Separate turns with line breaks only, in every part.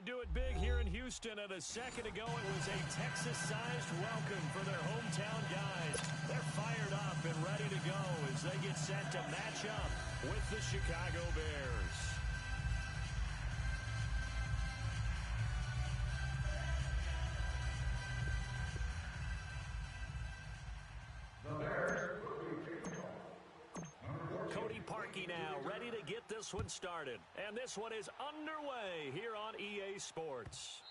do it big here in Houston, and a second ago it was a Texas-sized welcome for their hometown guys. They're fired up and ready to go as they get set to match up with the Chicago Bears. Cody Parkey now ready to get this one started. And this one is underway here on EA Sports.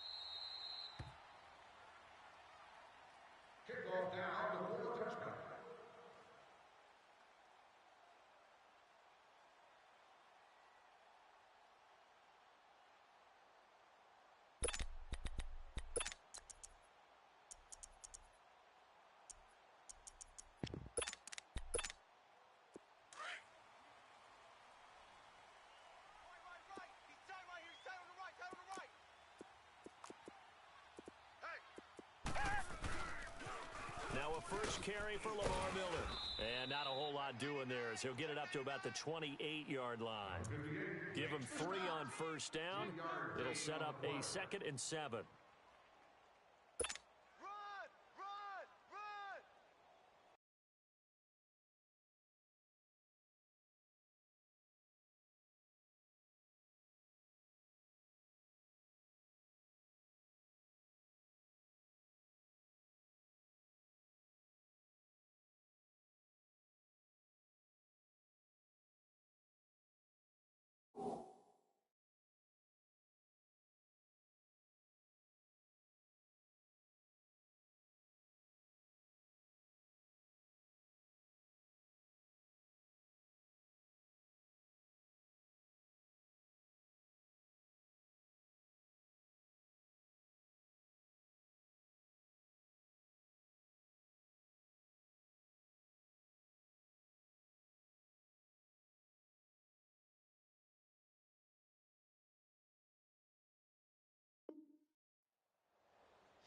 Kickoff down to 4 touchdown.
Now a first carry for Lamar Miller. And not a whole lot doing there as he'll get it up to about the 28-yard line. Give him 3 on first down. It'll set up a 2nd and 7.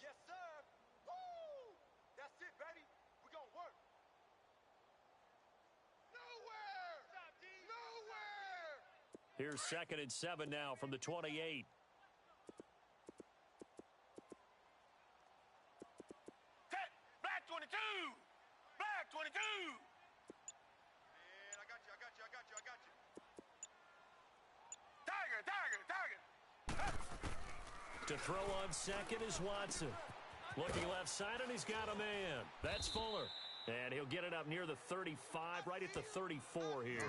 Yes, sir. Woo! That's it, baby. We're going to work. Nowhere! Stop, D. Nowhere!
Here's 2nd and 7 now from the 28.
Black 22! Black 22! Man, I got you. Tiger!
To throw on second is Watson. Looking left side, and he's got a man. That's Fuller. And he'll get it up near the 35, right at the 34 here.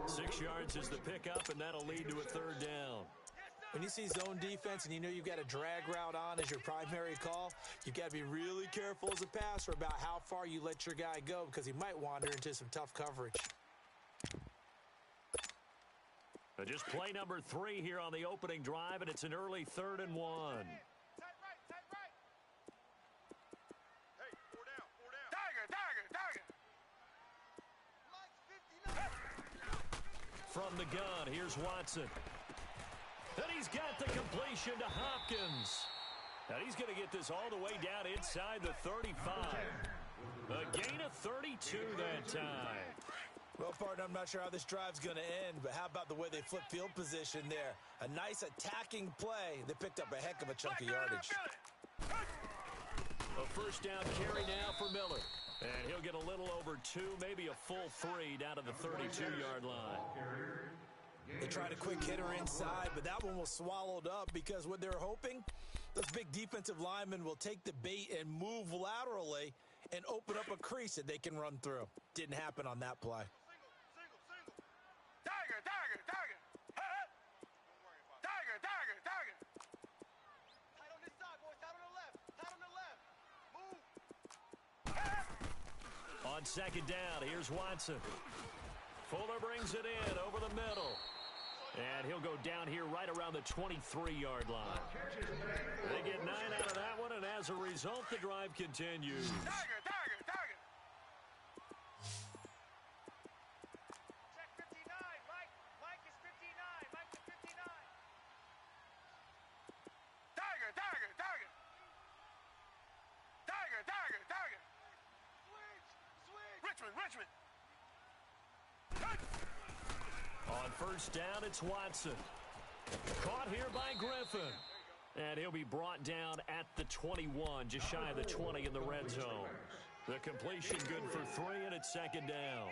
6 yards is the pickup, and that'll lead to a 3rd down.
When you see zone defense and you know you've got a drag route on as your primary call, you've got to be really careful as a passer about how far you let your guy go because he might wander into some tough coverage.
Just play number 3 here on the opening drive, and it's an early 3rd and 1.
Tight right. Hey, 4 down. Tiger!
From the gun, here's Watson. And he's got the completion to Hopkins. And he's going to get this all the way down inside the 35. A gain of 32 that time.
Well, partner, I'm not sure how this drive's going to end, but how about the way they flip field position there? A nice attacking play. They picked up a heck of a chunk of yardage.
A first down carry now for Miller. And he'll get a little over 2, maybe a full 3 down to the 32-yard line.
They tried a quick hitter inside, but that one was swallowed up because what they're hoping, those big defensive linemen will take the bait and move laterally and open up a crease that they can run through. Didn't happen on that play.
Tiger! Tiger! Tight on this side, boys. Tight on the left. Move.
On 2nd down, here's Watson. Fuller brings it in over the middle. And he'll go down here right around the 23-yard line. They get 9 out of that one, and as a result, the drive continues.
Tiger! Check 59, Mike. Mike is 59. Mike is 59. Tiger! Switch! Richmond!
On first down, it's Watson. Caught here by Griffin. And he'll be brought down at the 21, just shy of the 20 in the red zone. The completion good for 3, and it's second down.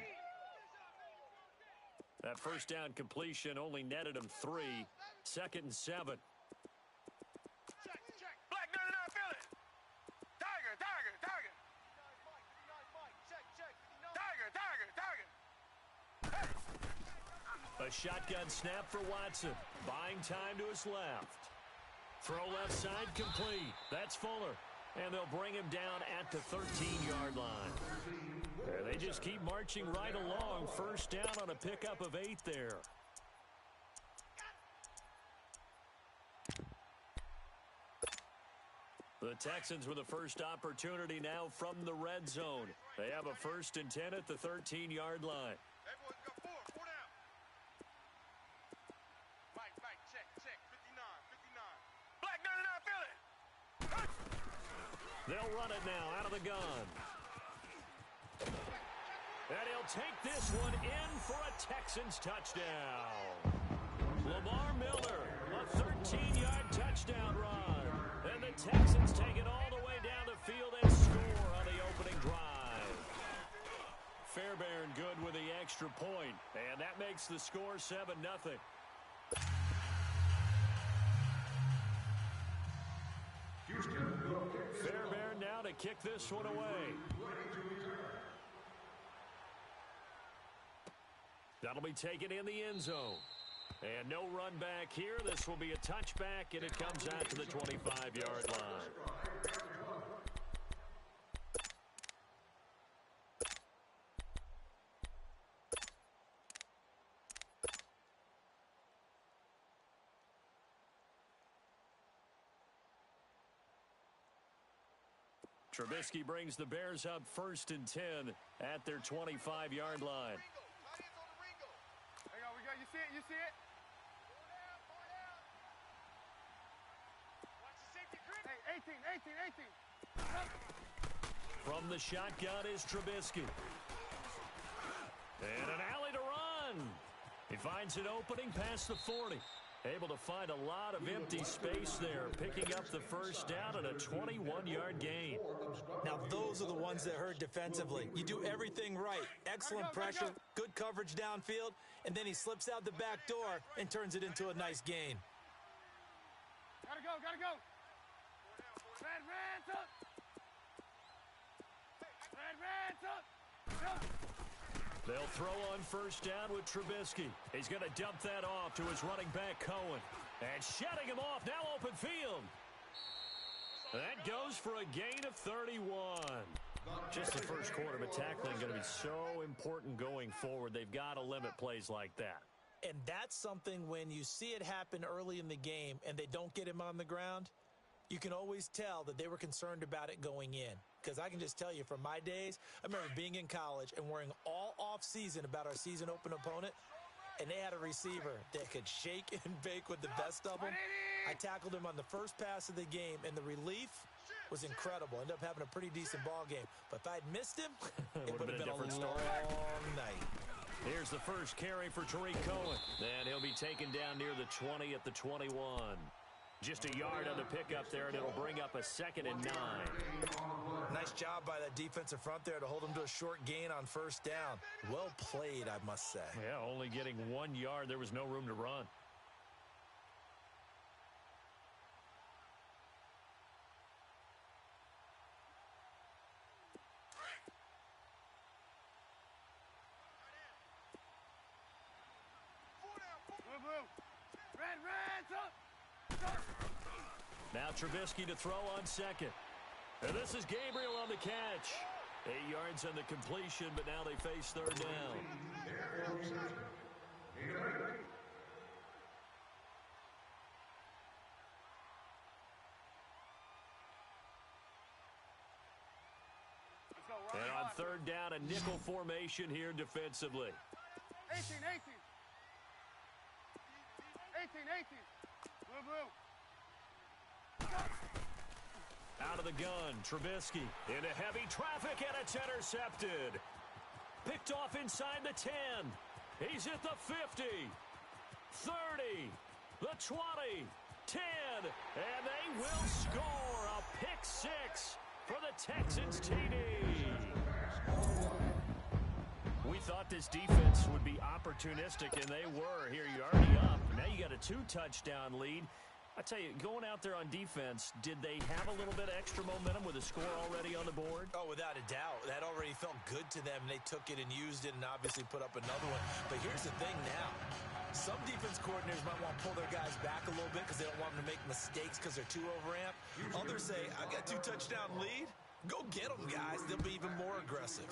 That first down completion only netted him 3. 2nd and 7.
Check. Black 99, feel it. Tiger.
A shotgun snap for Watson. Buying time to his left. Throw left side complete. That's Fuller. And they'll bring him down at the 13-yard line. They just keep marching right along. First down on a pickup of 8 there. The Texans with the first opportunity now from the red zone. They have a 1st and 10 at the 13-yard line.
Hey, boys, got 4 down. Mike, check. 59. Black 99, feel it.
They'll run it now out of the gun. And he'll take this one in for a Texans touchdown. Lamar Miller, a 13-yard touchdown run. And the Texans take it all the way down the field and score on the opening drive. Fairbairn good with the extra point, and that makes the score 7-0. Fairbairn now to kick this one away. That'll be taken in the end zone. And no run back here. This will be a touchback, and it comes out to the 25-yard line. Trubisky brings the Bears up 1st and 10 at their 25-yard line.
Hang on, we got you see it? Watch the safety grip. Hey, 18.
From the shotgun is Trubisky. And an alley to run. He finds an opening past the 40. Able to find a lot of empty space there, picking up the first down and a 21-yard gain.
Now, those are the ones that hurt defensively. You do everything right. Excellent pressure, good coverage downfield, and then he slips out the back door and turns it into a nice gain.
Gotta go. Red up.
They'll throw on first down with Trubisky. He's going to dump that off to his running back, Cohen. And shutting him off, now open field. That goes for a gain of 31. Just the first quarter, but tackling going to be so important going forward. They've got to limit plays like that.
And that's something when you see it happen early in the game and they don't get him on the ground, you can always tell that they were concerned about it going in. Because I can just tell you from my days, I remember being in college and worrying all off-season about our season open opponent, and they had a receiver that could shake and bake with the best of them. I tackled him on the first pass of the game, and the relief was incredible. Ended up having a pretty decent ball game. But if I'd missed him, it would have been a long night.
Here's the first carry for Tariq Cohen. And he'll be taken down near the 20 at the 21. Just a yard on the pickup there, and it'll bring up a 2nd and 9.
Nice job by that defensive front there to hold him to a short gain on first down. Well played, I must say.
Yeah, only getting 1 yard. There was no room to run. Now Trubisky to throw on second. And this is Gabriel on the catch. 8 yards on the completion, but now they face third down. And on third down, a nickel formation here defensively.
18. Blue.
Out of the gun, Trubisky into heavy traffic, and it's intercepted. Picked off inside the 10. He's at the 50, 30, the 20, 10, and they will score a pick six for the Texans TD. We thought this defense would be opportunistic, and they were. Here, you're already up. Now you got a 2-touchdown lead. I tell you, going out there on defense, did they have a little bit of extra momentum with a score already on the board?
Oh, without a doubt. That already felt good to them. They took it and used it and obviously put up another one. But here's the thing now. Some defense coordinators might want to pull their guys back a little bit because they don't want them to make mistakes because they're too overamped. Others say, I got a 2-touchdown lead. Go get them, guys. They'll be even more aggressive.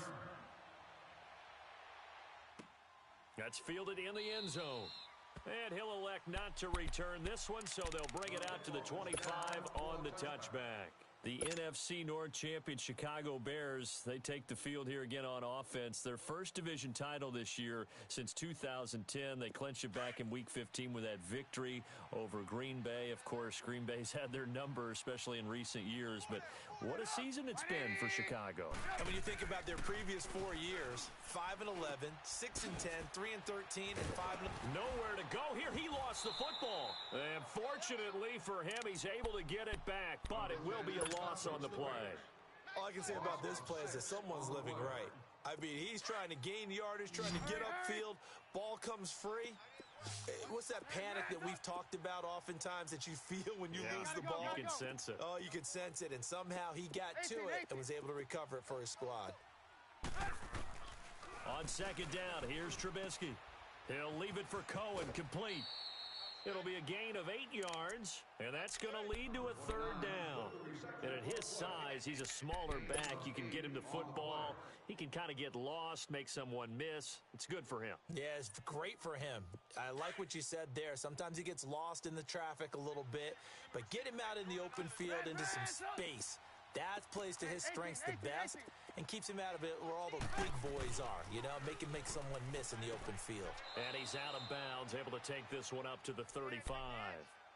That's fielded in the end zone. And he'll elect not to return this one, so they'll bring it out to the 25 on the touchback. The NFC North champion Chicago Bears, they take the field here again on offense. Their first division title this year since 2010. They clinched it back in Week 15 with that victory over Green Bay. Of course, Green Bay's had their number, especially in recent years. But what a season it's been for Chicago.
And when you think about their previous 4 years, 5-11, 6-10, 3-13, and 5.
Nowhere to go here. He lost the football. And fortunately for him, he's able to get it back, but it will be a loss on the play.
All I can say about this play is that someone's living right. I mean, he's trying to gain yardage, trying to get upfield. Ball comes free. What's that panic that we've talked about oftentimes that you feel when you lose the ball?
You can sense it.
Oh, you can sense it, and somehow he got to it and was able to recover it for his squad.
On second down, here's Trubisky. He'll leave it for Cohen, complete. It'll be a gain of 8 yards, and that's going to lead to a third down. And at his size, he's a smaller back. You can get him to football. He can kind of get lost, make someone miss. It's good for him.
Yeah, it's great for him. I like what you said there. Sometimes he gets lost in the traffic a little bit, but get him out in the open field into some space. That plays to his strengths the best and keeps him out of it where all the big boys are, you know, make him make someone miss in the open field.
And he's out of bounds, able to take this one up to the 35.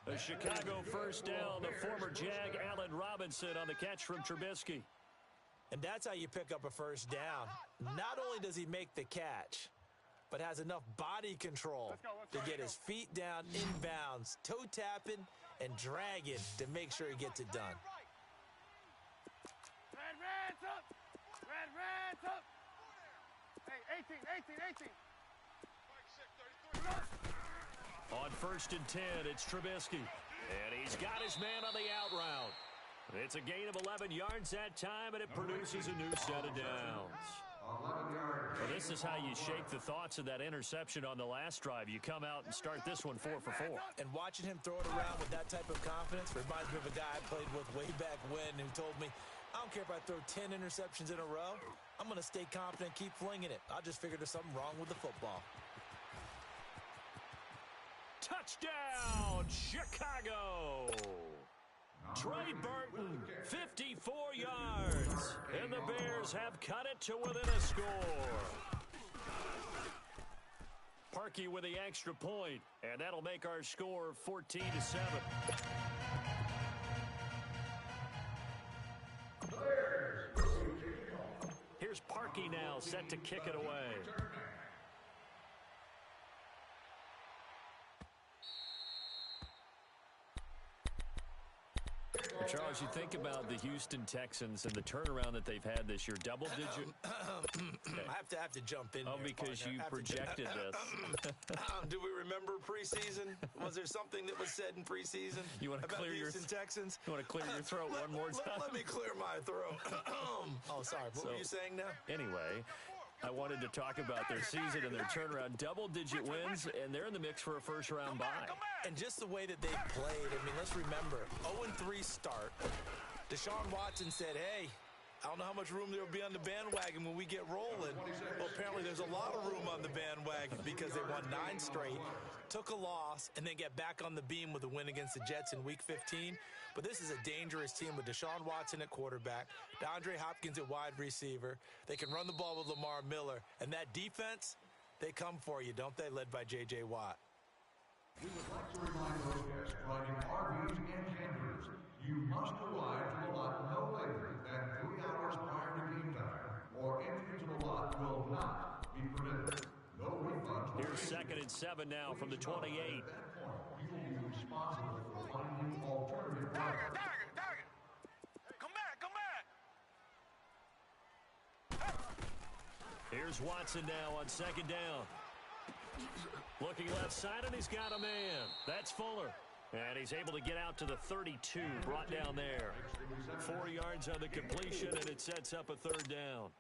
A Chicago first down, the former Jag Allen Robinson on the catch from Trubisky.
And that's how you pick up a first down. Not only does he make the catch, but has enough body control to get his feet down inbounds, toe tapping and dragging to make sure he gets it done.
Red's up! Red's up! Hey, 18.
On first and 10, it's Trubisky. And he's got his man on the out route. It's a gain of 11 yards that time, and it produces a new set of downs. Well, this is how you shake the thoughts of that interception on the last drive. You come out and start this one 4 for 4.
And watching him throw it around with that type of confidence reminds me of a guy I played with way back when who told me, I don't care if I throw 10 interceptions in a row. I'm going to stay confident, keep flinging it. I just figured there's something wrong with the football.
Touchdown, Chicago! Trey Burton, 54 yards. And the Bears have cut it to within a score. Parkey with the extra point, and that'll make our score 14-7. Here's Parkey now, set to kick it away. Charles, you think about the Houston Texans and the turnaround that they've had this year, double-digit.
I have to jump in.
Oh, because you projected this.
Do we remember preseason? Was there something that was said in preseason
you want to
about
clear
the
your
Houston Texans?
You want to clear your throat one more time?
Let me clear my throat. Oh, sorry. What were you saying now?
Anyway, I wanted to talk about their season and their turnaround. Double-digit wins, and they're in the mix for a first-round bye.
And just the way that they played, I mean, let's remember, 0-3 start. Deshaun Watson said, hey, I don't know how much room there will be on the bandwagon when we get rolling. Well, apparently there's a lot of room on the bandwagon because they won 9 straight, took a loss, and then get back on the beam with a win against the Jets in Week 15. But this is a dangerous team with Deshaun Watson at quarterback, DeAndre Hopkins at wide receiver. They can run the ball with Lamar Miller. And that defense, they come for you, don't they, led by J.J. Watt.
We would like to remind those guests driving RVs and campers, you must arrive to the lot no later than 3 hours prior to game time, or entry to the lot will not be permitted. No refunds.
Here's 2nd and 7 now from the 28.
At that point, you will be responsible for finding alternative routes.
Here's Watson now on second down. Looking left side, and he's got a man. That's Fuller. And he's able to get out to the 32, brought down there. 4 yards on the completion, and it sets up a third down.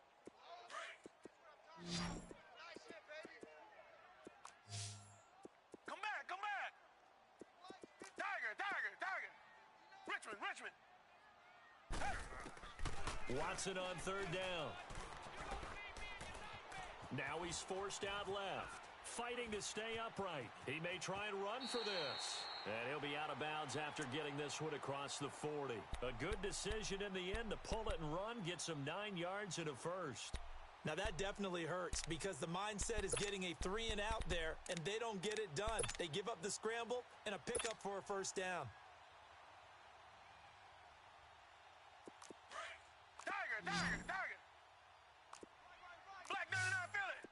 Nice hit, baby. Come back, come back. Tiger. Richmond.
Watson on third down. Now he's forced out left. Fighting to stay upright. He may try and run for this. And he'll be out of bounds after getting this one across the 40. A good decision in the end to pull it and run. Gets him 9 yards and a first.
Now that definitely hurts because the mindset is getting a 3 and out there, and they don't get it done. They give up the scramble and a pickup for a first down.
Tiger. Black 99, feel it.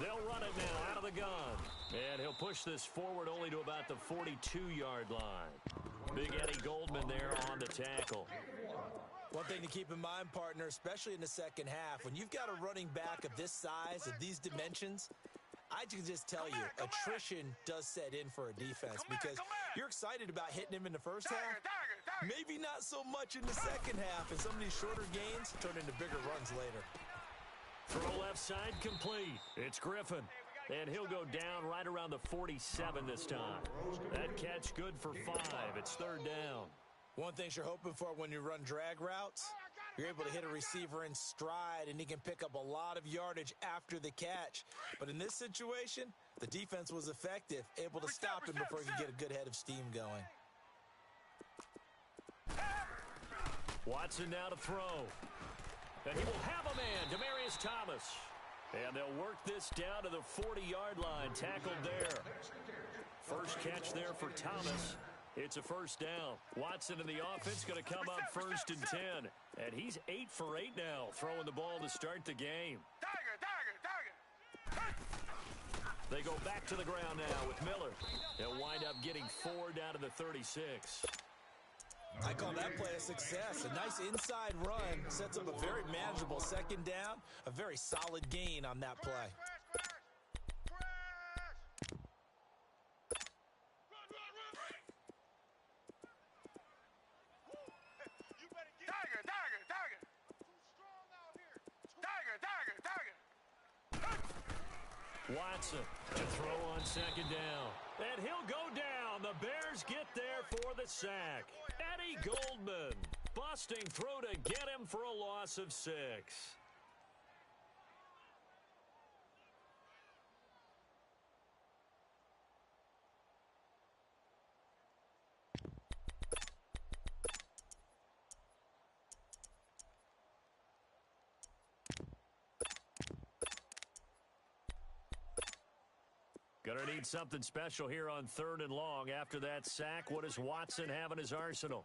They'll run it now out of the gun. And he'll push this forward only to about the 42-yard line. Big Eddie Goldman there on the tackle.
One thing to keep in mind, partner, especially in the second half, when you've got a running back of this size, of these dimensions, I can just tell you, attrition does set in for a defense because you're excited about hitting him in the first half. Maybe not so much in the second half, and some of these shorter gains turn into bigger runs later.
Throw left side complete. It's Griffin. And he'll go down right around the 47 this time. That catch good for 5. It's third down.
One thing you're hoping for when you run drag routes, you're able to hit a receiver in stride, and he can pick up a lot of yardage after the catch. But in this situation, the defense was effective, able to stop him before he could get a good head of steam going.
Watson now to throw. And he will have a man, Demaryius Thomas. And they'll work this down to the 40-yard line, tackled there. First catch there for Thomas. It's a first down. Watson and the offense going to come up first and 10. And he's 8 for 8 now, throwing the ball to start the game.
Tiger.
They go back to the ground now with Miller. They'll wind up getting 4 down to the 36.
I call that play a success. A nice inside run sets up a very manageable second down. A very solid gain on that play.
Watson to throw on second down. And he'll go down. The Bears get there for the sack. Eddie Goldman busting through to get him for a loss of 6. Gonna need something special here on 3rd and long. After that sack, what does Watson have in his arsenal?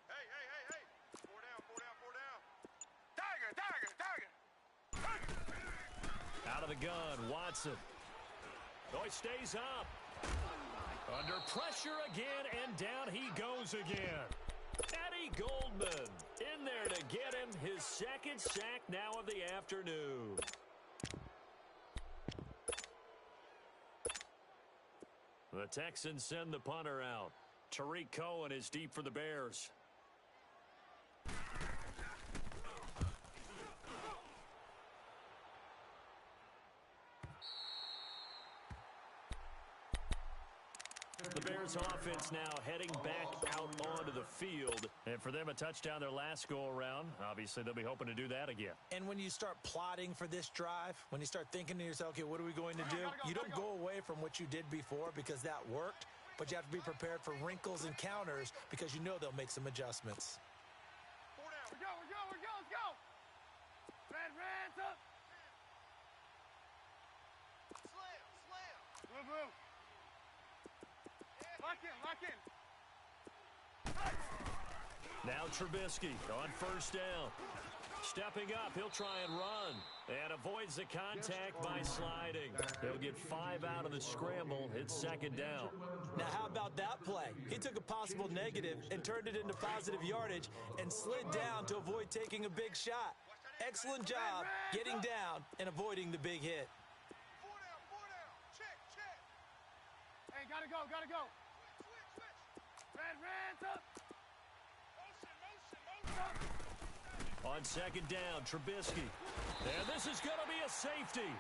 Hey. 4 down. Tiger.
Out of the gun, Watson. Oh, he stays up. Under pressure again, and down he goes again. Eddie Goldman in there to get him his second sack now of the afternoon. The Texans send the punter out. Tariq Cohen is deep for the Bears. The Bears offense now heading back out onto the field. And for them, a touchdown their last go-around. Obviously, they'll be hoping to do that again.
And when you start plotting for this drive, when you start thinking to yourself, okay, what are we going to do? You don't go away from what you did before because that worked, but you have to be prepared for wrinkles and counters because you know they'll make some adjustments.
4 down. We're go. Let's go. Hands up. Slam. Move. Lock in.
Now Trubisky on first down. Stepping up, he'll try and run. And avoids the contact by sliding. He'll get 5 out of the scramble. It's second down.
Now, how about that play? He took a possible negative and turned it into positive yardage and slid down to avoid taking a big shot. Excellent job getting down and avoiding the big hit.
4 down. Check. Hey, gotta go. Switch. Red, up. Motion.
On second down, Trubisky. And this is going to be a safety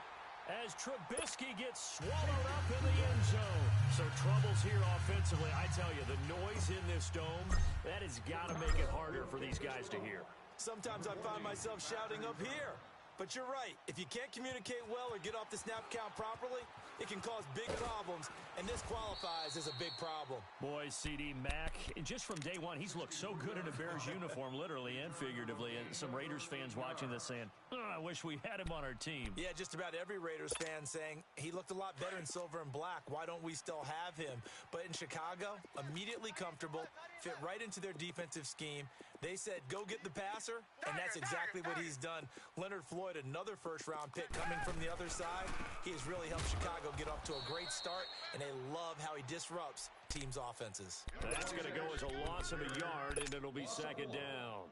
as Trubisky gets swallowed up in the end zone. So troubles here offensively. I tell you, the noise in this dome, that has got to make it harder for these guys to hear.
Sometimes I find myself shouting up here. But you're right. If you can't communicate well or get off the snap count properly, it can cause big problems, and this qualifies as a big problem.
Boy, CD Mack, just from day one, he's looked so good in a Bears uniform, literally and figuratively. And some Raiders fans watching this saying, I wish we had him on our team.
Yeah, just about every Raiders fan saying, he looked a lot better in silver and black. Why don't we still have him? But in Chicago, immediately comfortable, fit right into their defensive scheme. They said, go get the passer, and that's exactly what he's done. Leonard Floyd, another first-round pick coming from the other side. He has really helped Chicago get off to a great start, and they love how he disrupts teams' offenses.
That's going to go as a loss of a yard, and it'll be second down.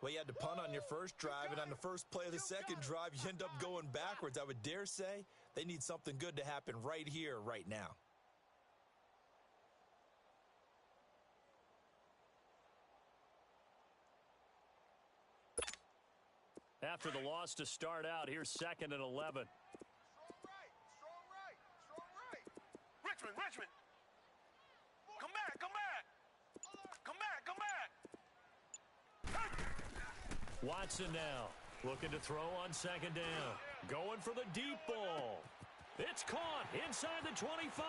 Well, you had to punt on your first drive, and on the first play of the second drive, you end up going backwards. I would dare say they need something good to happen right here, right now.
After the loss to start out, here's second and 11.
Strong right. Richmond. Come back.
Watson now looking to throw on second down. Going for the deep ball. It's caught inside the 25.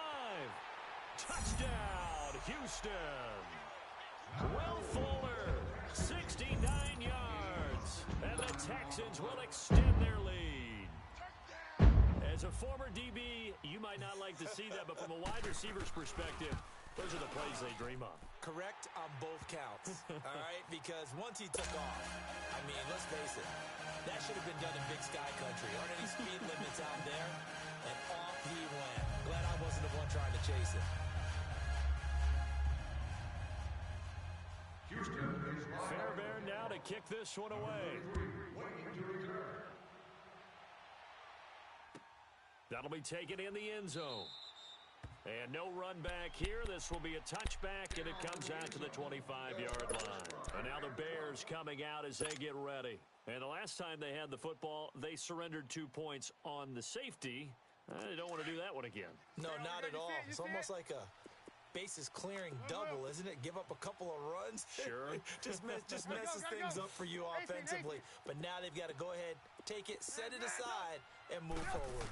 Touchdown, Houston. Will Fuller, 69 yards. And the Texans will extend their lead. As a former DB, you might not like to see that, but from a wide receiver's perspective, those are the plays they dream of.
Correct on both counts, all right? Because once he took off, I mean, let's face it, that should have been done in Big Sky Country. Aren't any speed limits out there? And off he went. Glad I wasn't the one trying to chase it.
Fairbairn now to kick this one away. That'll be taken in the end zone. And no run back here. This will be a touchback, and it comes out to the 25-yard line. And now the Bears coming out as they get ready. And the last time they had the football, they surrendered 2 points on the safety. They don't want to do that one again.
No, not at all. It's almost like a bases clearing double, isn't it? Give up a couple of runs.
Sure.
just messes things up for you offensively. But now they've got to go ahead, take it, set it aside, and move forward.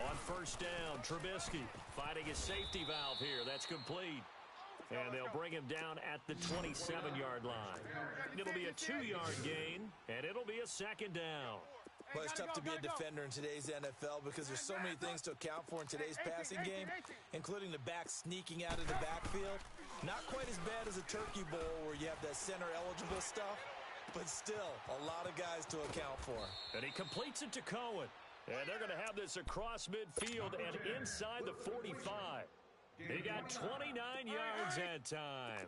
On first down, Trubisky fighting his safety valve here. That's complete. And they'll bring him down at the 27-yard line. It'll be a 2-yard gain, and it'll be a second down.
Well, it's tough to be a defender in today's NFL because there's so many things to account for in today's passing game, including the back sneaking out of the backfield. Not quite as bad as a turkey bowl where you have that center-eligible stuff, but still a lot of guys to account for.
And he completes it to Cohen. And they're going to have this across midfield and inside the 45. He got 29 yards that time.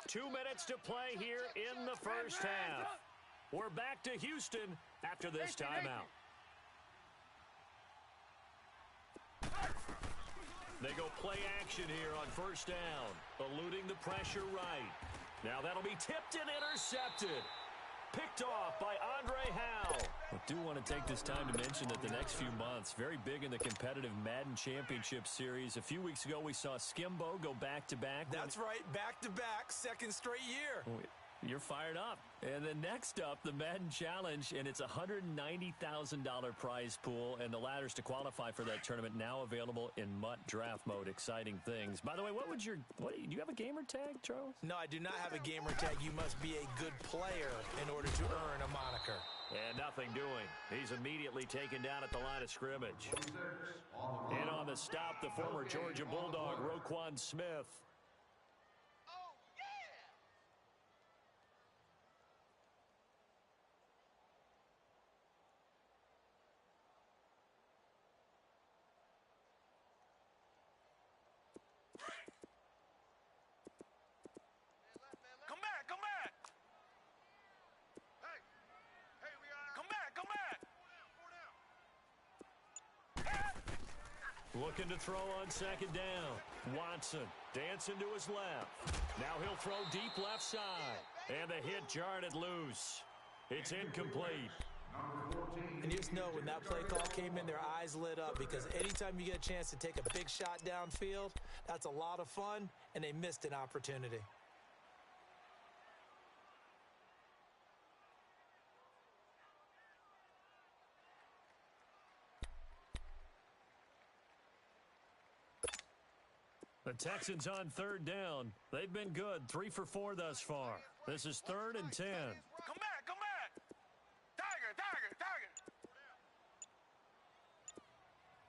2 minutes to play here in the first half. We're back to Houston after this timeout. They go play action here on first down, eluding the pressure right. Now that'll be tipped and intercepted. Picked off by Andre Howe. I do want to take this time to mention that the next few months, very big in the competitive Madden Championship Series. A few weeks ago, we saw Skimbo go back-to-back.
That's right, back-to-back, second straight year.
You're fired up. And then next up, the Madden Challenge, and it's a $190,000 prize pool, and the ladders to qualify for that tournament now available in MUT draft mode. Exciting things. By the way, do you have a gamer tag, Charles?
No, I do not have a gamer tag. You must be a good player in order to earn a moniker.
And nothing doing. He's immediately taken down at the line of scrimmage. In on the stop, the former Georgia Bulldog, Roquan Smith. Looking to throw on second down. Watson dancing to his left. Now he'll throw deep left side. And the hit jarred it loose. It's incomplete.
And you just know when that play call came in, their eyes lit up, because anytime you get a chance to take a big shot downfield, that's a lot of fun, and they missed an opportunity.
The Texans on third down. They've been good, 3 for 4 thus far. This is 3rd and 10.
Come back, come back. Tiger, tiger, tiger.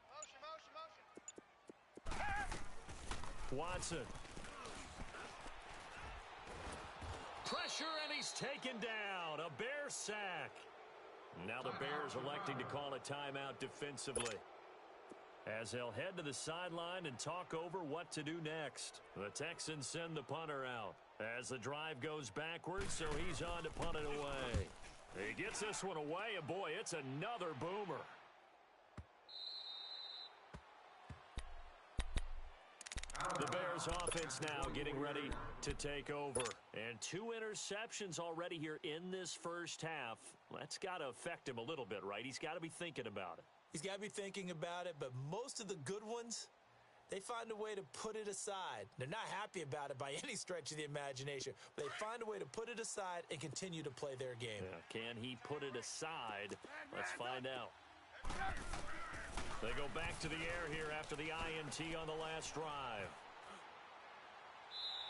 Motion, motion, motion.
Watson. Pressure, and he's taken down. A Bear sack. Now the Bears electing to call a timeout defensively, as they'll head to the sideline and talk over what to do next. The Texans send the punter out as the drive goes backwards, so he's on to punt it away. He gets this one away, and boy, it's another boomer. The Bears offense now getting ready to take over. And 2 interceptions already here in this first half. That's got to affect him a little bit, right? He's got to be thinking about it.
He's got to be thinking about it, but most of the good ones, they find a way to put it aside. They're not happy about it by any stretch of the imagination, but they find a way to put it aside and continue to play their game.
Yeah, can he put it aside? Let's find out. They go back to the air here after the INT on the last drive.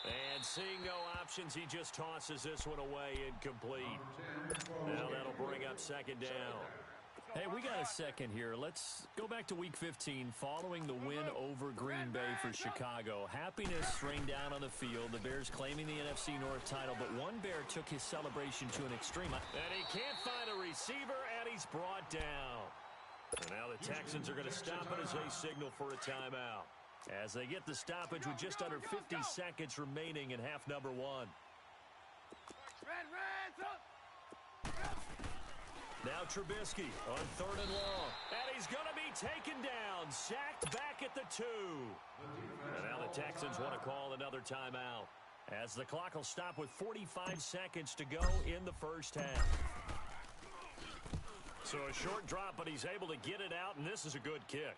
And seeing no options, he just tosses this one away, incomplete. Now that'll bring up second down. Hey, we got a second here. Let's go back to Week 15 following the win over Green Bay for Chicago. Happiness rained down on the field. The Bears claiming the NFC North title, but one Bear took his celebration to an extreme. And he can't find a receiver, and he's brought down. And now the Texans are going to stop it as they signal for a timeout, as they get the stoppage with just under 50 seconds remaining in half number 1. Now Trubisky on 3rd and long. And he's going to be taken down. Sacked back at the 2. And now the Texans want to call another timeout, as the clock will stop with 45 seconds to go in the first half. So a short drop, but he's able to get it out, and this is a good kick.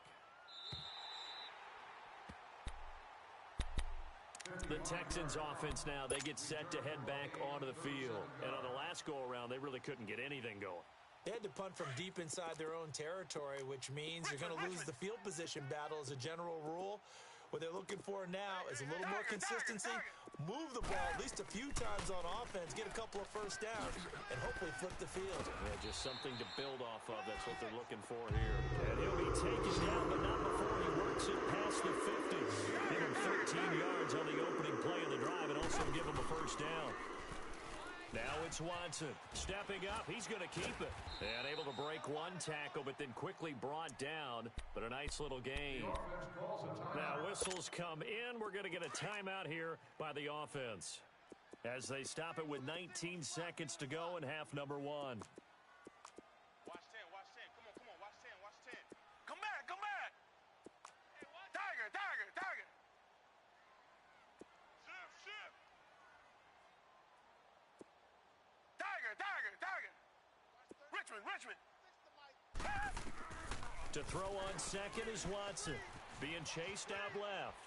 The Texans offense now, they get set to head back onto the field. And on the last go-around, they really couldn't get anything going.
They had to punt from deep inside their own territory, which means you're going to lose the field position battle as a general rule. What they're looking for now is a little more consistency, move the ball at least a few times on offense, get a couple of first downs, and hopefully flip the field.
Yeah, just something to build off of. That's what they're looking for here. And he'll be taken down, but not before he works it past the 50. Give him 13 yards on the opening play of the drive, and also give him a first down. Now it's Watson stepping up. He's going to keep it. And able to break one tackle, but then quickly brought down. But a nice little gain. Now whistles come in. We're going to get a timeout here by the offense, as they stop it with 19 seconds to go in half number 1.
Watch 10, watch 10. Come on, come on, watch 10, watch 10. Come back, come back. Tiger, tiger, tiger. Shift, shift. Tiger, tiger, tiger. Richmond, Richmond.
To throw on second is Watson, being chased out left.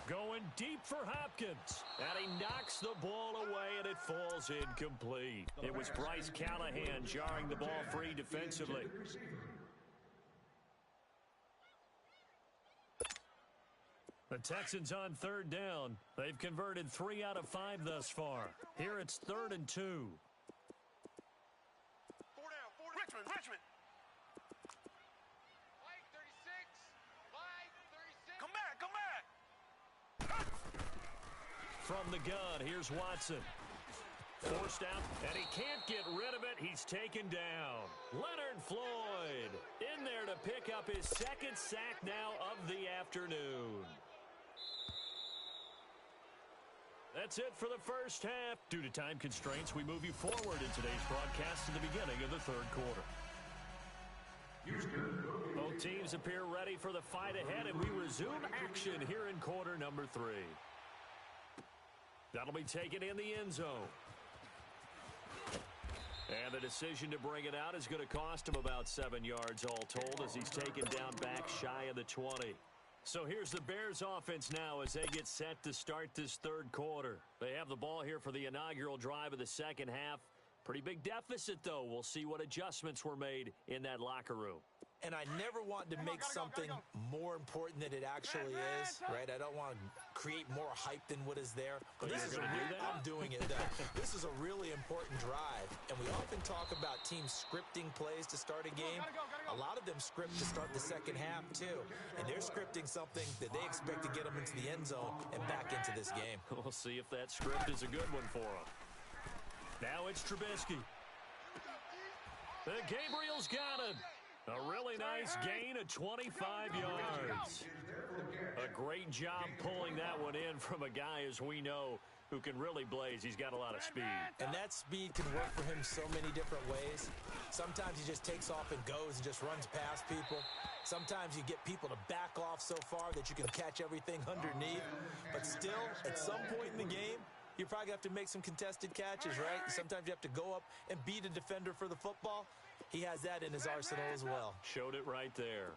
Going deep for Hopkins. And he knocks the ball away, and it falls incomplete. It was Bryce Callahan jarring the ball free defensively. The Texans on 3rd down. They've converted 3 out of 5 thus far. Here it's 3rd and 2.
4 down, 4 down. Richmond, Richmond. White 36. White 36. Come back, come back.
From the gun, here's Watson. Forced out, and he can't get rid of it. He's taken down. Leonard Floyd in there to pick up his 2nd sack now of the afternoon. That's it for the first half. Due to time constraints, we move you forward in today's broadcast to the beginning of the 3rd quarter.
Houston.
Teams appear ready for the fight ahead, and we resume action here in quarter number 3. That'll be taken in the end zone. And the decision to bring it out is going to cost him about 7 yards all told as he's taken down back shy of the 20. So here's the Bears offense now as they get set to start this third quarter. They have the ball here for the inaugural drive of the second half. Pretty big deficit, though. We'll see what adjustments were made in that locker room.
And I never want to make something more important than it actually is, right? I don't want to create more hype than what is there. But this is I'm doing it. This is a really important drive. And we often talk about teams scripting plays to start a game. A lot of them script to start the second half, too. And they're scripting something that they expect to get them into the end zone and back into this game.
We'll see if that script is a good one for them. Now it's Trubisky. Gabriel's got it. A really nice gain of 25 yards. A great job pulling that one in from a guy, as we know, who can really blaze. He's got a lot of speed.
And that speed can work for him so many different ways. Sometimes he just takes off and goes and just runs past people. Sometimes you get people to back off so far that you can catch everything underneath. But still, at some point in the game, you probably have to make some contested catches, right? Sometimes you have to go up and beat a defender for the football. He has that in his arsenal as well.
Showed it right there.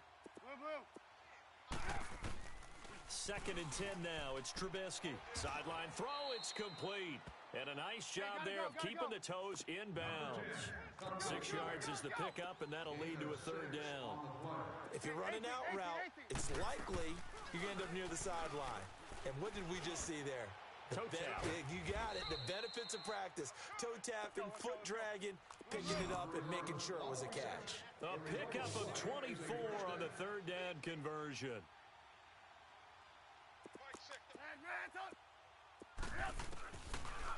Second and 10 now. It's Trubisky. Sideline throw. It's complete. And a nice job there of keeping the toes inbounds. 6 yards is the pickup, and that'll lead to a third down.
If you're running out route, it's likely you're going to end up near the sideline. And what did we just see there?
Toe tap.
You got it. The benefits of practice. Toe tapping, foot dragging, picking it up, and making sure it was a catch.
A pickup of 24 on the third down conversion.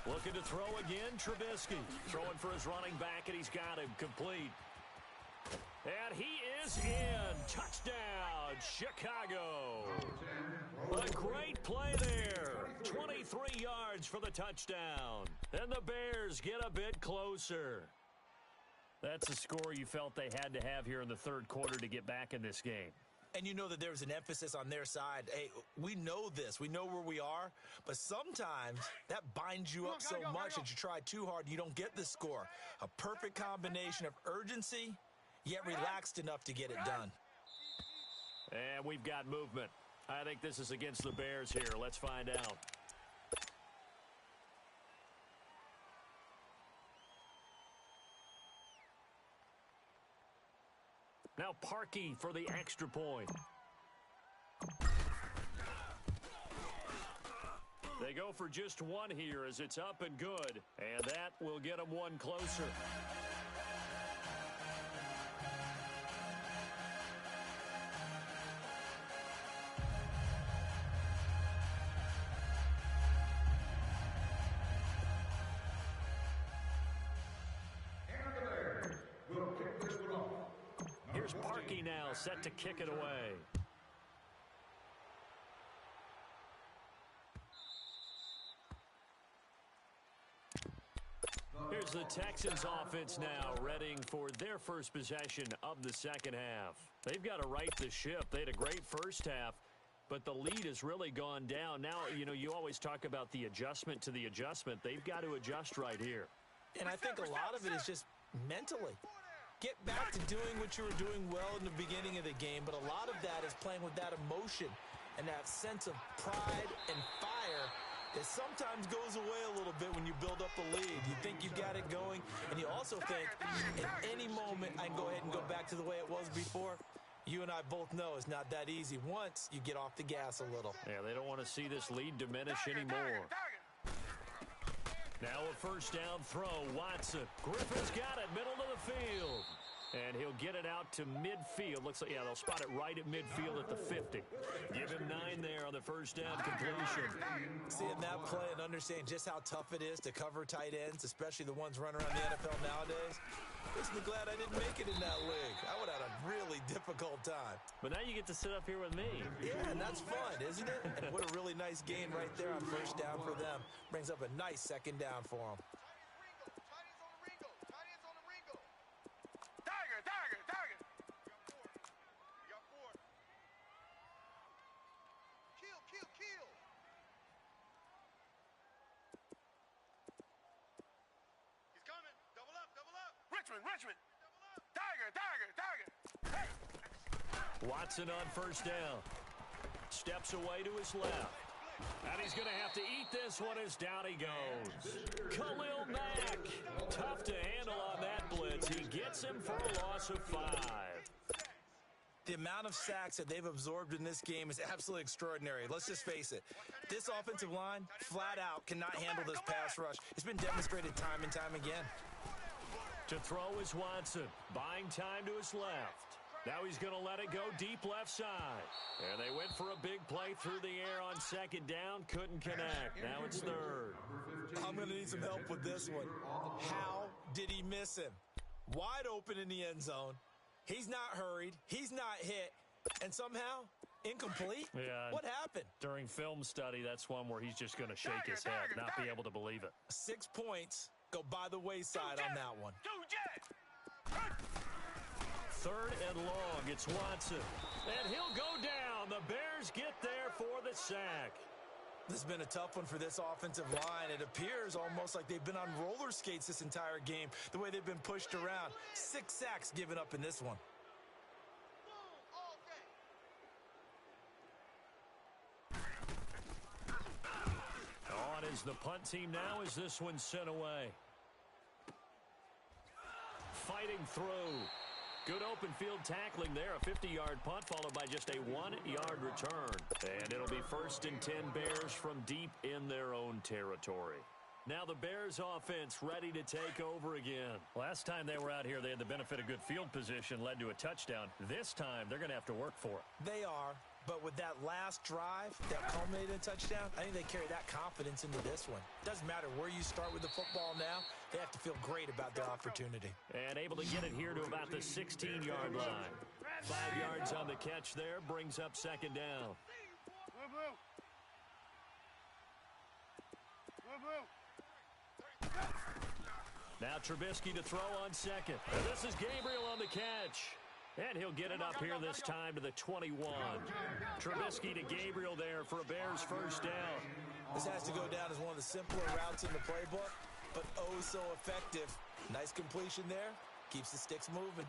Looking to throw again, Trubisky. Throwing for his running back, and he's got him complete. And he is in. Touchdown, Chicago. A great play there. 23 yards for the touchdown. And the Bears get a bit closer. That's a score you felt they had to have here in the third quarter to get back in this game.
And you know that there's an emphasis on their side. Hey, we know this. We know where we are. But sometimes that binds you up so much that you try too hard and you don't get the score. A perfect combination of urgency, yet relaxed enough to get it done.
And we've got movement. I think this is against the Bears here. Let's find out. Now Parkey for the extra point. They go for just one here as it's up and good. And that will get them one closer. Here's Parkey now, set to kick it away. Here's the Texans offense now, readying for their first possession of the second half. They've got to right the ship. They had a great first half, but the lead has really gone down. Now, you know, you always talk about the adjustment to the adjustment. They've got to adjust right here.
And I think a lot of it is just mentally. Get back to doing what you were doing well in the beginning of the game, but a lot of that is playing with that emotion and that sense of pride and fire that sometimes goes away a little bit when you build up the lead. You think you've got it going, and you also think at any moment I can go ahead and go back to the way it was before. You and I both know it's not that easy once you get off the gas a little.
Yeah, they don't want to see this lead diminish anymore. Now a first down throw, Watson. Griffin's got it, middle of the field. And he'll get it out to midfield. Looks like, yeah, they'll spot it right at midfield at the 50. Give him 9 there on the first down completion.
Seeing that play and understanding just how tough it is to cover tight ends, especially the ones running around the NFL nowadays. Listen, glad I didn't make it in that league. I would have had a really difficult time.
But now you get to sit up here with me.
Yeah, and that's fun, isn't it? And what a really nice gain right there on first down for them. Brings up a nice second down for them.
Frenchman. Tiger. Hey.
Watson on first down. Steps away to his left. And he's going to have to eat this one as down he goes. Khalil Mack. Tough to handle on that blitz. He gets him for a loss of 5.
The amount of sacks that they've absorbed in this game is absolutely extraordinary. Let's just face it. This offensive line, flat out, cannot handle this pass rush. It's been demonstrated time and time again.
To throw is Watson. Buying time to his left. Now he's going to let it go deep left side. And they went for a big play through the air on second down. Couldn't connect. Now it's third.
I'm going to need some help with this one. How did he miss him? Wide open in the end zone. He's not hurried. He's not hit. And somehow, incomplete?
Yeah.
What happened?
During film study, that's one where he's just going to shake his head, not be able to believe it.
6 points go by the wayside on that one.
Third and long, it's Watson. And he'll go down. The Bears get there for the sack.
This has been a tough one for this offensive line. It appears almost like they've been on roller skates this entire game, the way they've been pushed around. 6 sacks given up in this one.
On is the punt team now as this one's sent away. Fighting through. Good open field tackling there. A 50-yard punt followed by just a 1-yard return. And it'll be 1st and 10 Bears from deep in their own territory. Now the Bears offense ready to take over again. Last time they were out here, they had the benefit of good field position, led to a touchdown. This time, they're going to have to work for it.
They are. But with that last drive that culminated in a touchdown, I think they carry that confidence into this one. Doesn't matter where you start with the football now. They have to feel great about their opportunity.
And able to get it here to about the 16-yard line. 5 yards on the catch there, brings up second down. Now Trubisky to throw on second. And this is Gabriel on the catch. And he'll get it up here this time to the 21. Trubisky to Gabriel there for a Bears first down.
This has to go down as one of the simpler routes in the playbook, but oh so effective. Nice completion there. Keeps the sticks moving.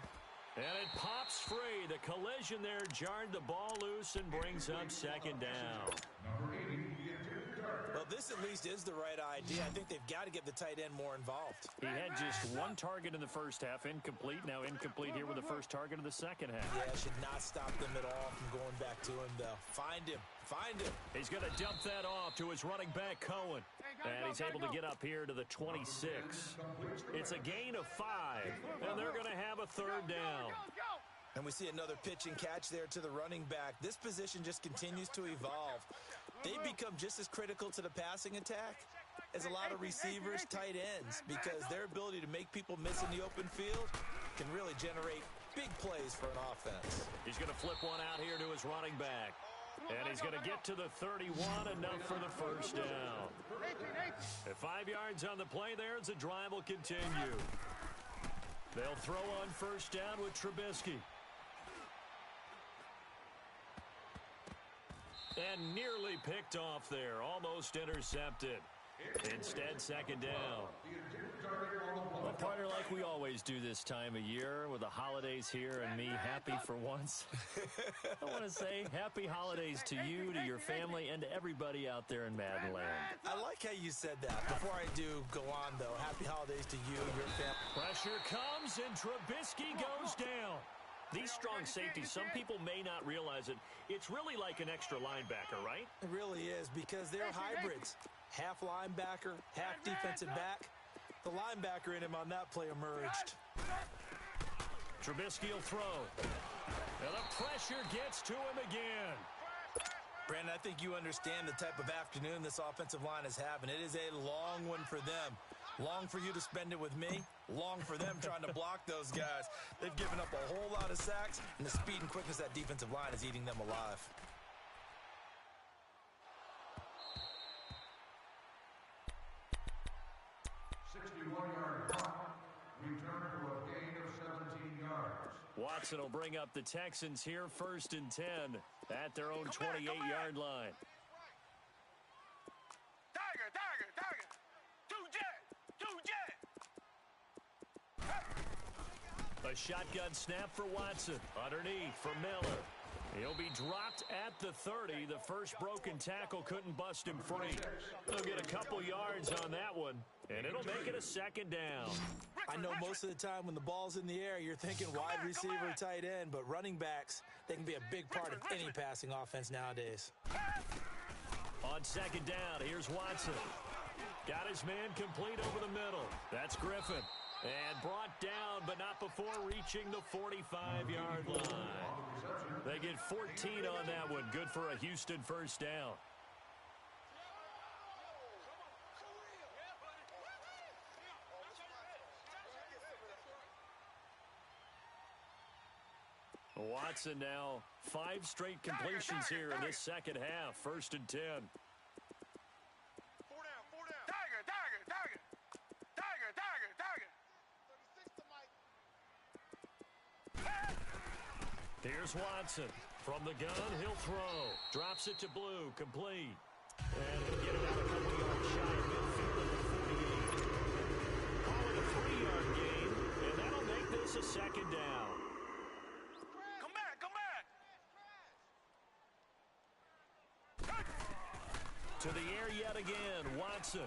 And it pops free. The collision there jarred the ball loose and brings up second down.
Well, this at least is the right idea. I think they've got to get the tight end more involved.
He had just 1 target in the first half, incomplete. Now incomplete here with the first target of the second half.
Yeah, should not stop them at all from going back to him, though. Find him. Find him.
He's going to dump that off to his running back, Cohen. And he's able to get up here to the 26. It's a gain of 5, and they're going to have a third down.
And we see another pitch and catch there to the running back. This position just continues to evolve. They become just as critical to the passing attack as a lot of receivers, tight ends, because their ability to make people miss in the open field can really generate big plays for an offense.
He's going to flip one out here to his running back. And he's going to get to the 31, enough for the first down. At 5 yards on the play there as the drive will continue. They'll throw on first down with Trubisky. And nearly picked off there, almost intercepted. Instead, second down. Well, partner, like we always do this time of year with the holidays here and me happy for once. I want to say happy holidays to you, to your family, and to everybody out there in Madden Land.
I like how you said that. Before I do go on, though, happy holidays to you, your family.
Pressure comes, and Trubisky goes down. These strong safeties, some people may not realize it. It's really like an extra linebacker, right?
It really is, because they're hybrids. Half linebacker, half defensive back. The linebacker in him on that play emerged.
Trubisky will throw. And the pressure gets to him again.
Brandon, I think you understand the type of afternoon this offensive line is having. It is a long one for them. Long for you to spend it with me. Long for them trying to block those guys. They've given up a whole lot of sacks, and the speed and quickness of that defensive line is eating them alive.
Watson will bring up the Texans here, 1st and 10 at their own 28-yard line. A shotgun snap for Watson. Underneath for Miller. He'll be dropped at the 30. The first broken tackle couldn't bust him free. He'll get a couple yards on that one, and it'll make it a second down.
I know most of the time when the ball's in the air, you're thinking wide receiver, tight end, but running backs, they can be a big part of any passing offense nowadays.
On second down, here's Watson. Got his man complete over the middle. That's Griffin. And brought down, but not before reaching the 45-yard line. They get 14 on that one. Good for a Houston first down. Watson now 5 straight completions here in this second half. 1st and 10. Here's Watson. From the gun, he'll throw. Drops it to Blue. Complete. And he'll get it out a couple yards shy of midfield at the 48. Call it a 3-yard gain, and that'll make this a second down.
Come back, come back.
To the air yet again, Watson.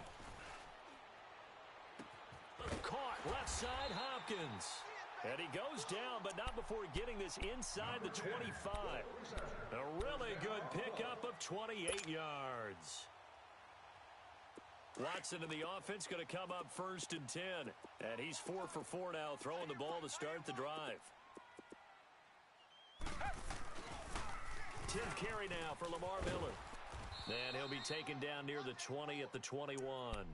Caught left side, Hopkins. And he goes down, but not before getting this inside the 25. A really good pickup of 28 yards. Watson in the offense going to come up 1st and 10. And he's 4 for 4 now, throwing the ball to start the drive. 10th carry now for Lamar Miller. And he'll be taken down near the 20 at the 21.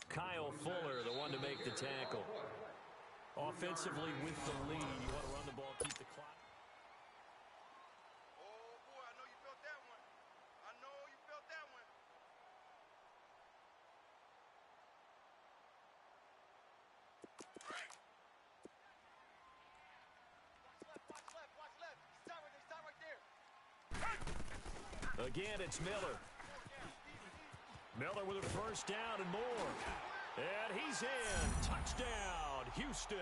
Kyle Fuller, the one to make the tackle. Offensively with the lead, you want to run the ball, keep the clock.
Oh, boy, I know you felt that one. I know you felt that one. Watch left. Stop right there.
Again, it's Miller. Miller with a first down and more. And he's in. Touchdown, Houston.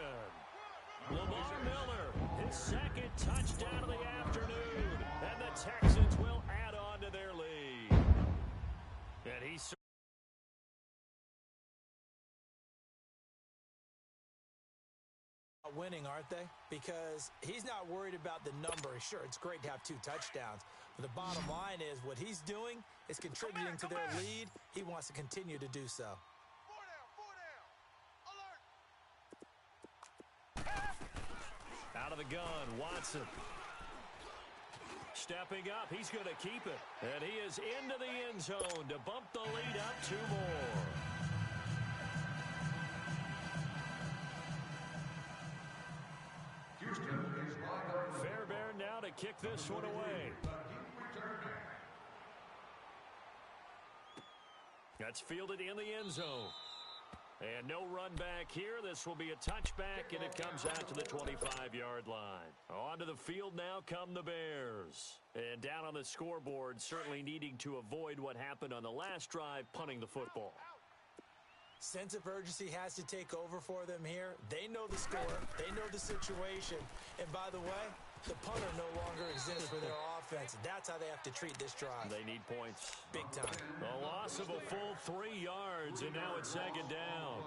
Lamar Miller, his second touchdown of the afternoon. And the Texans will add on to their lead. And he's
winning, aren't they? Because he's not worried about the number. Sure, it's great to have 2 touchdowns. But the bottom line is what he's doing is contributing to their lead. He wants to continue to do so.
Out of the gun, Watson. Stepping up, he's going to keep it. And he is into the end zone to bump the lead up 2 more.
Houston is lined up.
Fairbairn now to kick this one away. That's fielded in the end zone. And no run back here. This will be a touchback, and it comes out to the 25-yard line. Onto the field now come the Bears. And down on the scoreboard, certainly needing to avoid what happened on the last drive, punting the football.
Sense of urgency has to take over for them here. They know the score. They know the situation. And by the way, the punter no longer exists for their offense. That's how they have to treat this drive.
They need points.
Big time.
A loss of a full 3 yards, and now it's second down.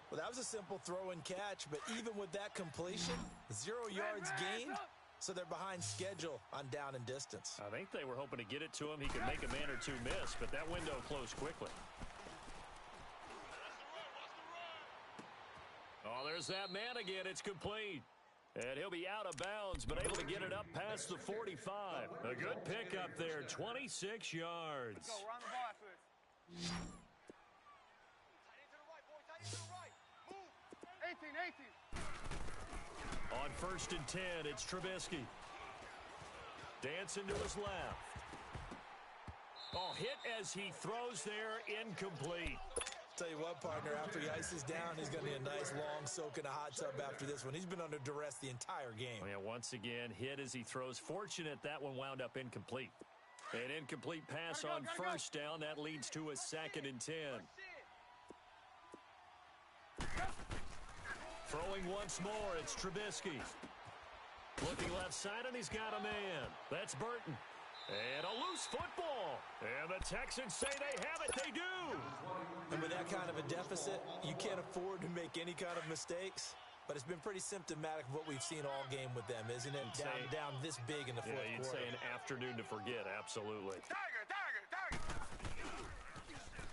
Well, that was a simple throw and catch, but even with that completion, 0 yards gained, so they're behind schedule on down and distance.
I think they were hoping to get it to him. He could make a man or 2 miss, but that window closed quickly. Oh, there's that man again. It's complete. And he'll be out of bounds, but able to get it up past the 45. A good pickup there, 26 yards.
Let's go, run the ball after it. Tight end to the right, boy, tight end to the right. Move. 18.
On 1st and 10, it's Trubisky. Dancing to his left. Oh, hit as he throws there, incomplete.
Tell you what, partner, after he ices down, he's going to be a nice long soak in a hot tub after this one. He's been under duress the entire game.
Oh, yeah, once again, hit as he throws. Fortunate that one wound up incomplete. An incomplete pass on first down. That leads to a 2nd and 10. Throwing once more, it's Trubisky. Looking left side, and he's got a man. That's Burton. And a loose football. And the Texans say they have it. They do.
And with that kind of a deficit, you can't afford to make any kind of mistakes. But it's been pretty symptomatic of what we've seen all game with them, isn't it? Down this big in the fourth quarter.
You'd say an afternoon to forget, absolutely.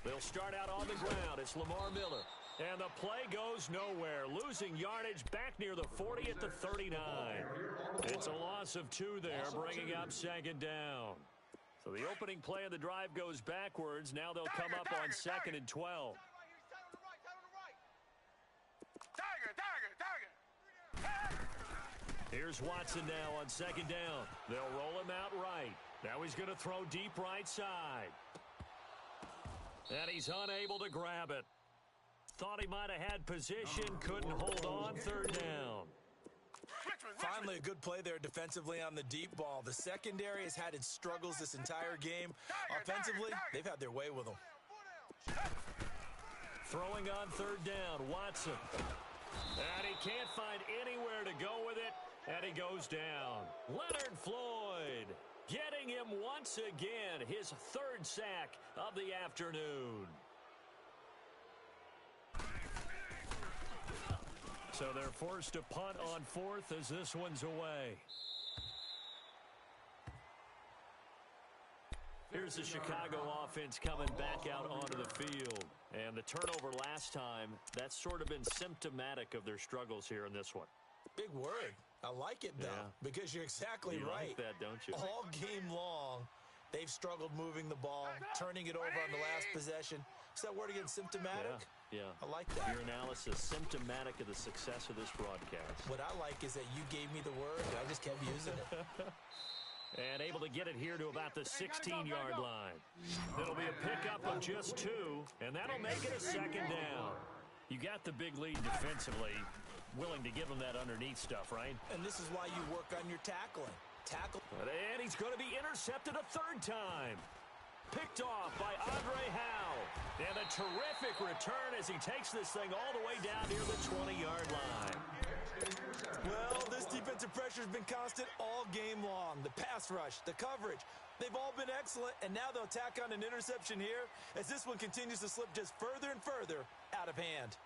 They'll start out on the ground. It's Lamar Miller. And the play goes nowhere. Losing yardage back near the 40 at the 39. It's a loss of 2 there, bringing up second down. So the opening play of the drive goes backwards. Now they'll come up on 2nd and 12. Here's Watson now on 2nd down. They'll roll him out right. Now he's going to throw deep right side. And he's unable to grab it. Thought he might have had position, couldn't hold on, 3rd down.
Finally, a good play there defensively on the deep ball. The secondary has had its struggles this entire game. Offensively, they've had their way with them.
Throwing on 3rd down, Watson. And he can't find anywhere to go with it, and he goes down. Leonard Floyd getting him once again, his 3rd sack of the afternoon. So they're forced to punt on 4th as this one's away. Here's the Chicago offense coming back out onto the field. And the turnover last time, that's sort of been symptomatic of their struggles here in this one.
Big word. I like it, though, because you're exactly right.
You like that, don't you?
All game long, they've struggled moving the ball, turning it over on the last possession. Is that word again, symptomatic?
Yeah.
I like that.
Your analysis, symptomatic of the success of this broadcast.
What I like is that you gave me the word, and I just kept using it.
And able to get it here to about the 16-yard line. It'll be a pickup of just 2, and that'll make it a 2nd down. You got the big lead defensively, willing to give him that underneath stuff, right?
And this is why you work on your tackling.
And he's going to be intercepted a 3rd time. Picked off by Andre Howe. And a terrific return as he takes this thing all the way down near the 20-yard line.
Well, this defensive pressure has been constant all game long. The pass rush, the coverage, they've all been excellent, and now they'll tack on an interception here as this one continues to slip just further and further out of hand.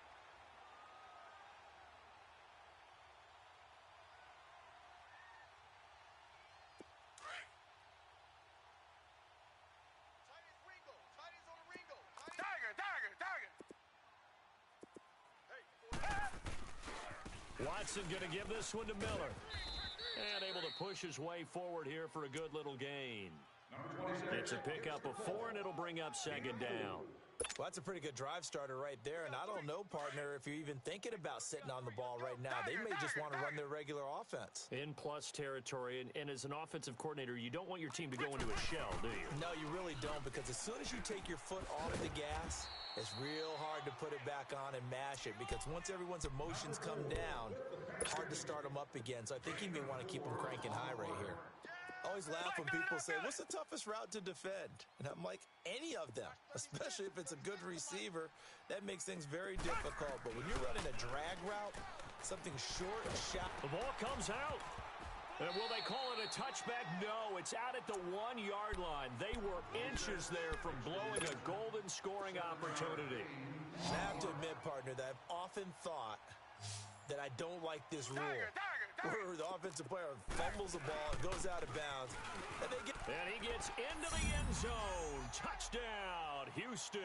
Watson going to give this one to Miller. And able to push his way forward here for a good little gain. It's a pickup of 4, and it'll bring up 2nd down.
Well, that's a pretty good drive starter right there, and I don't know, partner, if you're even thinking about sitting on the ball right now. They may just want to run their regular offense.
In plus territory, and as an offensive coordinator, you don't want your team to go into a shell, do you?
No, you really don't, because as soon as you take your foot off the gas, it's real hard to put it back on and mash it, because once everyone's emotions come down, hard to start them up again. So I think he may want to keep them cranking high right here. I always laugh when people say, what's the toughest route to defend? And I'm like, any of them, especially if it's a good receiver. That makes things very difficult. But when you're running a drag route, something short and shallow.
The ball comes out. And will they call it a touchback? No, it's out at the 1-yard line. They were inches there from blowing a golden scoring opportunity.
I have to admit, partner, that I've often thought that I don't like this rule. Where the offensive player fumbles the ball, it goes out of bounds.
And he gets into the end zone. Touchdown, Houston.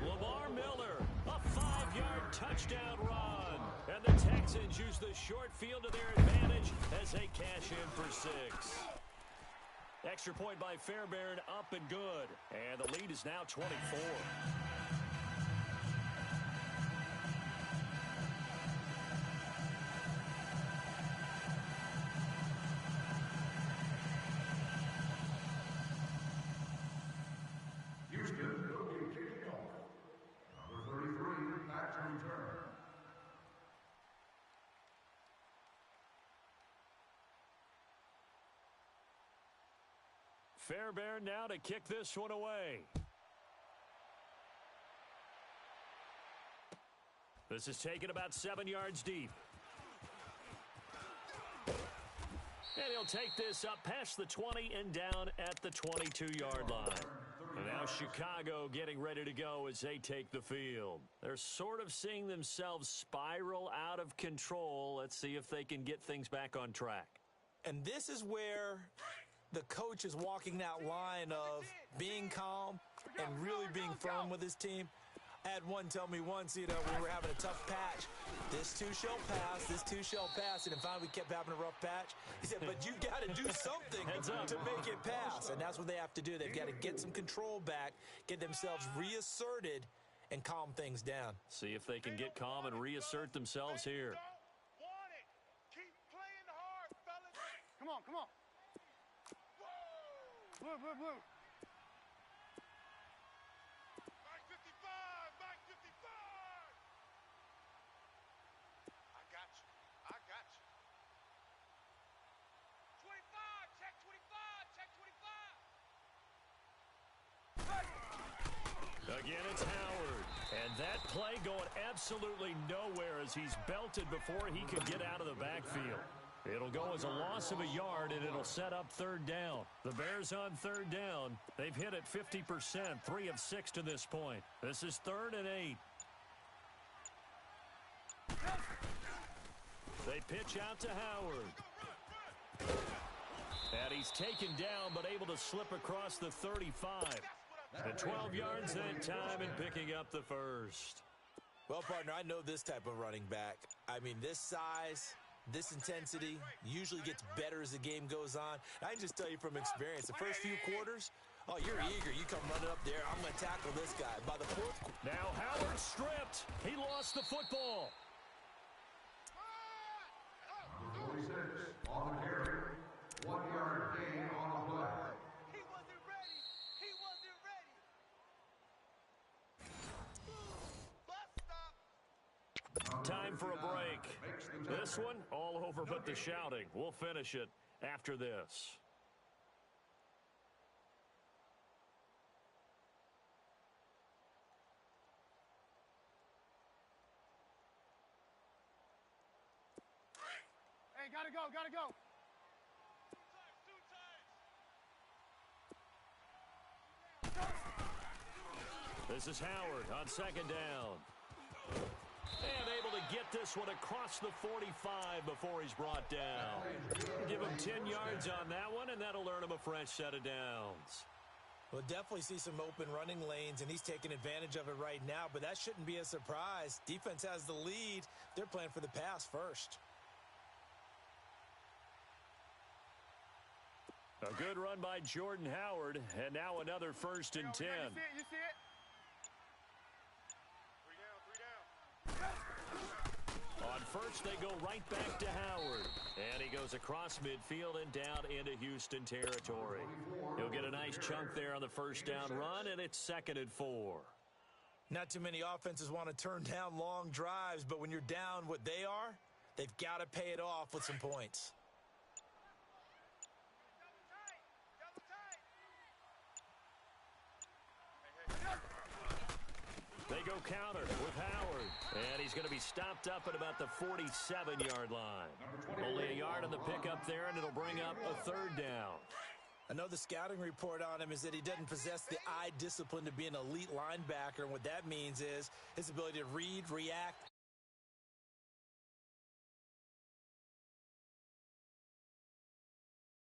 Lamar Miller, a 5-yard touchdown run. And the Texans use the short field to their advantage as they cash in for 6. Extra point by Fairbairn, up and good. And the lead is now 24. Fairbairn now to kick this one away. This is taken about 7 yards deep. And he'll take this up past the 20 and down at the 22-yard line. And now Chicago getting ready to go as they take the field. They're sort of seeing themselves spiral out of control. Let's see if they can get things back on track.
And this is where the coach is walking that line of being calm and really being firm with his team. I had one tell me once, we were having a tough patch. This too shall pass, this too shall pass. And then finally we kept having a rough patch. He said, but you've got to do something to make it pass. And that's what they have to do. They've got to get some control back, get themselves reasserted, and calm things down.
See if they can get calm and reassert themselves here.
Keep playing hard, fellas. Come on, come on. Blue, blue, blue. Back 55, back 55. I got you. I got you. 25, check 25, check 25.
Again, it's Howard. And that play going absolutely nowhere as he's belted before he could get out of the backfield. It'll go as a loss of a yard, and it'll set up third down. The Bears on third down. They've hit it 50%, 3 of 6 to this point. This is 3rd and 8. They pitch out to Howard. And he's taken down, but able to slip across the 35. At 12 yards that time and picking up the first.
Well, partner, I know this type of running back. I mean, this size, this intensity usually gets better as the game goes on. I can just tell you from experience, the first few quarters, oh, you're eager. You come running up there. I'm going to tackle this guy. By the fourth quarter.
Now Howard stripped. He lost the football.
Number 46 on the carry. 1 yard gain on the play.
He wasn't ready. He wasn't ready. Bus stop.
Time for a break. This one all over but the shouting. We'll finish it after this.
Hey, gotta go, gotta go.
This is Howard on second down. And able to get this one across the 45 before he's brought down. Give him 10 yards on that one, and that'll earn him a fresh set of downs.
We'll definitely see some open running lanes, and he's taking advantage of it right now, but that shouldn't be a surprise. Defense has the lead. They're playing for the pass first.
A good run by Jordan Howard, and now another 1st and 10.
You see it? 3 down, 3 down.
On first, they go right back to Howard. And he goes across midfield and down into Houston territory. He'll get a nice chunk there on the first down run, and it's 2nd and 4.
Not too many offenses want to turn down long drives, but when you're down what they are, they've got to pay it off with some points.
They go counter with Howard. And he's going to be stopped up at about the 47-yard line. Only a yard on the pickup there, and it'll bring up a 3rd down.
I know the scouting report on him is that he doesn't possess the eye discipline to be an elite linebacker. And what that means is his ability to read, react,